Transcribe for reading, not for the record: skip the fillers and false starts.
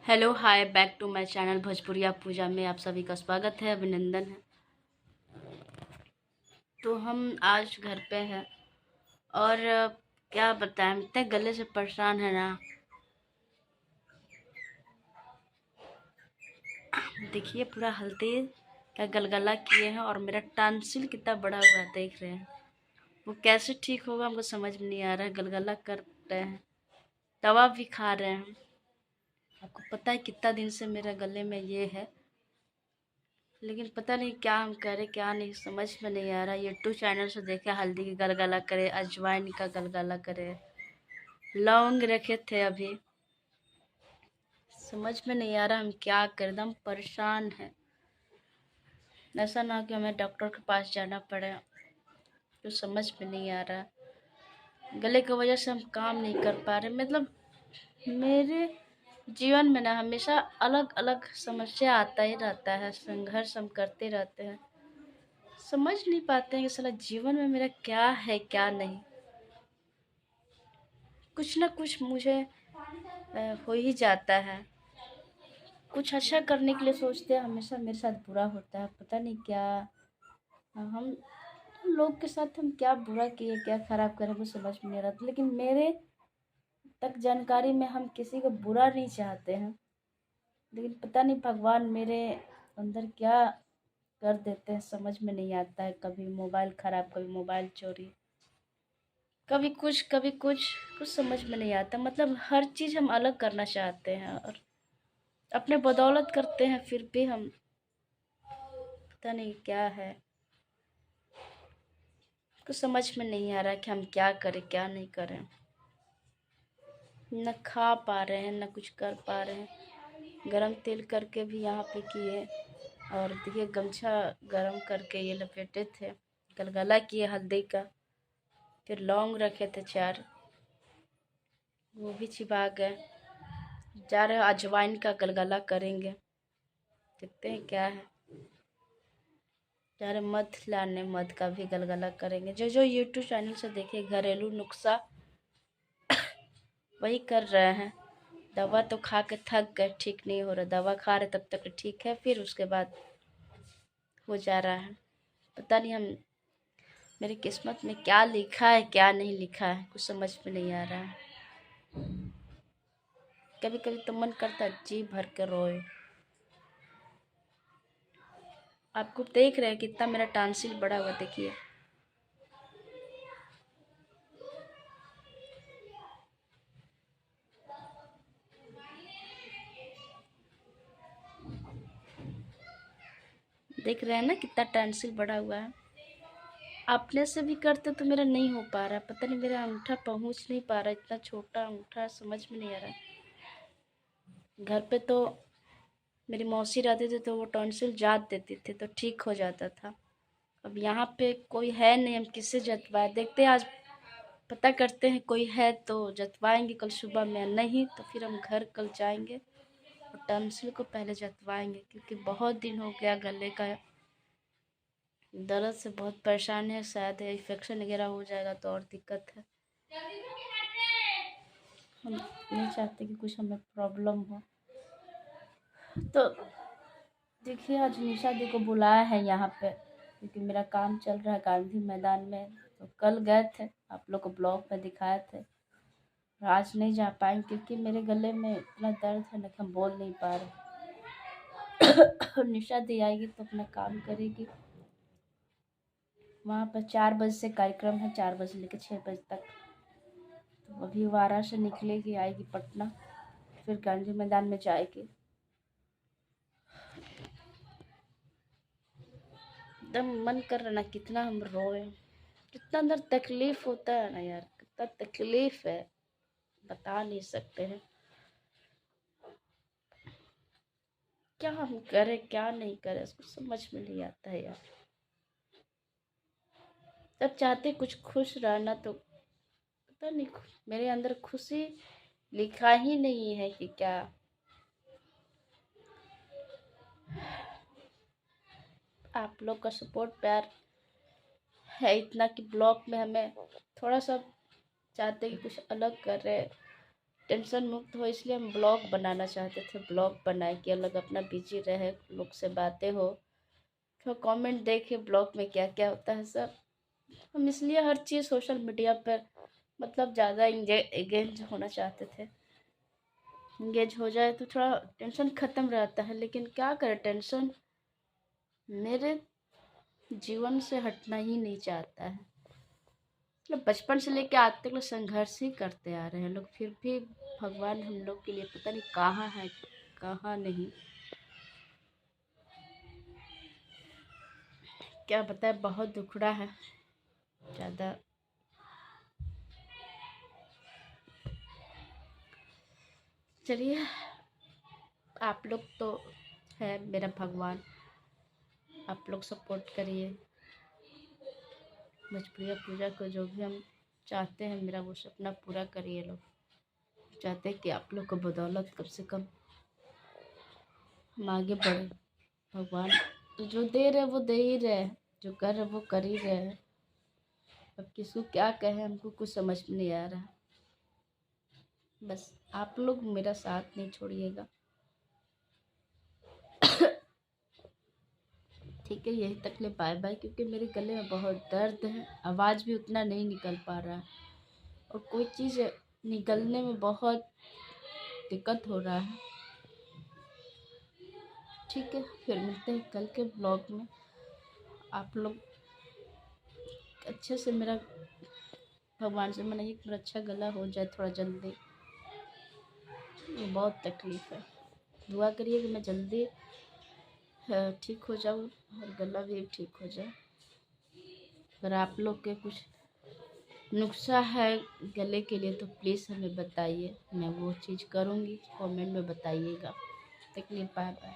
Hello hi back to my channel Bhojpuriya Puja में आप सभी का स्वागत है, अभिनंदन है। तो हम आज घर पे हैं और क्या बताएं, हम इतने गले से परेशान है ना। देखिए पूरा हल्दी का गलगला किए हैं और मेरा टांसिल कितना बड़ा हुआ है देख रहे हैं। वो कैसे ठीक होगा हमको समझ में नहीं आ रहा है। गलगला कर रहे हैं, दवा भी खा रहे हैं। आपको पता है कितना दिन से मेरे गले में ये है, लेकिन पता नहीं क्या हम करें क्या नहीं, समझ में नहीं आ रहा। यूट्यूब चैनल से देखे हल्दी की गलगला करे, अजवाइन का गलगला करे, लौंग रखे थे अभी। समझ में नहीं आ रहा हम क्या करें, एकदम परेशान है। ऐसा ना कि हमें डॉक्टर के पास जाना पड़े, तो समझ में नहीं आ रहा। गले की वजह से हम काम नहीं कर पा रहे। मतलब मेरे जीवन में ना हमेशा अलग अलग समस्या आता ही रहता है, संघर्ष हम करते रहते हैं। समझ नहीं पाते हैं कि साला जीवन में मेरा क्या है क्या नहीं। कुछ ना कुछ मुझे हो ही जाता है। कुछ अच्छा करने के लिए सोचते हैं, हमेशा मेरे साथ बुरा होता है। पता नहीं क्या हम लोग के साथ हम क्या बुरा किए, क्या खराब करे, वो समझ में नहीं आ रहा। लेकिन मेरे तक जानकारी में हम किसी को बुरा नहीं चाहते हैं, लेकिन पता नहीं भगवान मेरे अंदर क्या कर देते हैं, समझ में नहीं आता है। कभी मोबाइल खराब, कभी मोबाइल चोरी, कभी कुछ कभी कुछ, कुछ समझ में नहीं आता। मतलब हर चीज़ हम अलग करना चाहते हैं और अपने बदौलत करते हैं, फिर भी हम पता नहीं क्या है। कुछ समझ में नहीं आ रहा कि हम क्या करें क्या नहीं करें। न खा पा रहे हैं, न कुछ कर पा रहे हैं। गरम तेल करके भी यहाँ पे किए और देखिए गमछा गरम करके ये लपेटे थे, गलगला किए हल्दी का। फिर लौंग रखे थे 4, वो भी चिपा गए। जा रहे अजवाइन का गलगला करेंगे, देखते हैं क्या है। जा रहे मध लाने, मध का भी गलगला करेंगे। जो जो यूट्यूब चैनल से देखे घरेलू नुस्खा वही कर रहे हैं। दवा तो खा के थक गए, ठीक नहीं हो रहा। दवा खा रहे तब तक ठीक है, फिर उसके बाद हो जा रहा है। पता नहीं हम मेरी किस्मत में क्या लिखा है क्या नहीं लिखा है, कुछ समझ में नहीं आ रहा है। कभी कभी तो मन करता है जी भर के रोए। आपको देख रहे हैं कितना मेरा टांसिल बड़ा हुआ, देखिए। देख रहे हैं ना कितना टांसिल बड़ा हुआ है। अपने से भी करते तो मेरा नहीं हो पा रहा। पता नहीं मेरा अंगूठा पहुंच नहीं पा रहा, इतना छोटा अंगूठा है, समझ में नहीं आ रहा। घर पे तो मेरी मौसी रहती थी तो वो टॉन्सिल जात देती थी तो ठीक हो जाता था। अब यहाँ पे कोई है नहीं, हम किससे जतवाए। देखते हैं आज पता करते हैं, कोई है तो जतवाएंगे कल सुबह में, नहीं तो फिर हम घर कल जाएंगे और टॉन्सिल को पहले जतवाएंगे। क्योंकि बहुत दिन हो गया गले का दर्द से बहुत परेशान है। शायद इन्फेक्शन वगैरह हो जाएगा तो और दिक्कत है। हम नहीं चाहते कि कुछ हमें प्रॉब्लम हो। तो देखिए आज निशा दी को बुलाया है यहाँ पे, क्योंकि मेरा काम चल रहा है गांधी मैदान में। तो कल गए थे, आप लोग को ब्लॉग में दिखाए थे। आज नहीं जा पाएंगे क्योंकि मेरे गले में इतना दर्द है ना कि हम बोल नहीं पा रहे। निशा दी आएगी तो अपना काम करेगी। वहाँ पर 4 बजे से कार्यक्रम है, 4 बजे लेकर 6 बजे तक। तो अभी वारा से निकलेगी, आएगी पटना, फिर गांधी मैदान में जाएगी। एकदम मन कर रहा ना कितना हम रोए, कितना अंदर तकलीफ होता है ना यार, कितना तकलीफ है बता नहीं सकते हैं। क्या हम करें क्या नहीं करें, उसको समझ में नहीं आता है यार। तब चाहते कुछ खुश रहना, तो पता नहीं मेरे अंदर खुशी लिखा ही नहीं है कि क्या। आप लोग का सपोर्ट प्यार है इतना कि ब्लॉग में हमें थोड़ा सा चाहते कि कुछ अलग कर रहे, टेंशन मुक्त हो, इसलिए हम ब्लॉग बनाना चाहते थे। ब्लॉग बनाए कि अलग अपना बिजी रहे, लोग से बातें हो, तो कमेंट देखे ब्लॉग में क्या क्या होता है सब। हम इसलिए हर चीज़ सोशल मीडिया पर मतलब ज़्यादा एंगेज होना चाहते थे। एंगेज हो जाए तो थोड़ा टेंशन ख़त्म रहता है, लेकिन क्या करें, टेंशन मेरे जीवन से हटना ही नहीं चाहता है। मतलब बचपन से लेके आज तक लोग संघर्ष ही करते आ रहे हैं लोग, फिर भी भगवान हम लोग के लिए पता नहीं कहाँ है कहाँ नहीं। क्या बताए, बहुत दुखड़ा है ज़्यादा। चलिए, आप लोग तो है मेरा भगवान, आप लोग सपोर्ट करिए। भोजपुरिया पूजा को जो भी हम चाहते हैं, मेरा वो सपना पूरा करिए। लोग चाहते हैं कि आप लोग को बदौलत कम से कम हम आगे बढ़े। भगवान तो जो दे रहे वो दे ही रहे हैं, जो कर रहे वो कर ही रहे हैं। अब किसको क्या कहें, हमको कुछ समझ में नहीं आ रहा। बस आप लोग मेरा साथ नहीं छोड़िएगा। ठीक है, यही तक ले बाय बाय, क्योंकि मेरे गले में बहुत दर्द है, आवाज़ भी उतना नहीं निकल पा रहा है, और कोई चीज़ निकलने में बहुत दिक्कत हो रहा है। ठीक है, फिर मिलते हैं कल के ब्लॉग में। आप लोग अच्छे से मेरा भगवान से मनाइए कि मेरा अच्छा गला हो जाए थोड़ा जल्दी। ये बहुत तकलीफ़ है, दुआ करिए कि मैं जल्दी ठीक हो जाऊँ और गला भी ठीक हो जाए। अगर आप लोग के कुछ नुस्खा है गले के लिए तो प्लीज़ हमें बताइए, मैं वो चीज़ करूँगी, कमेंट में बताइएगा। तकलीफ बाय बाय।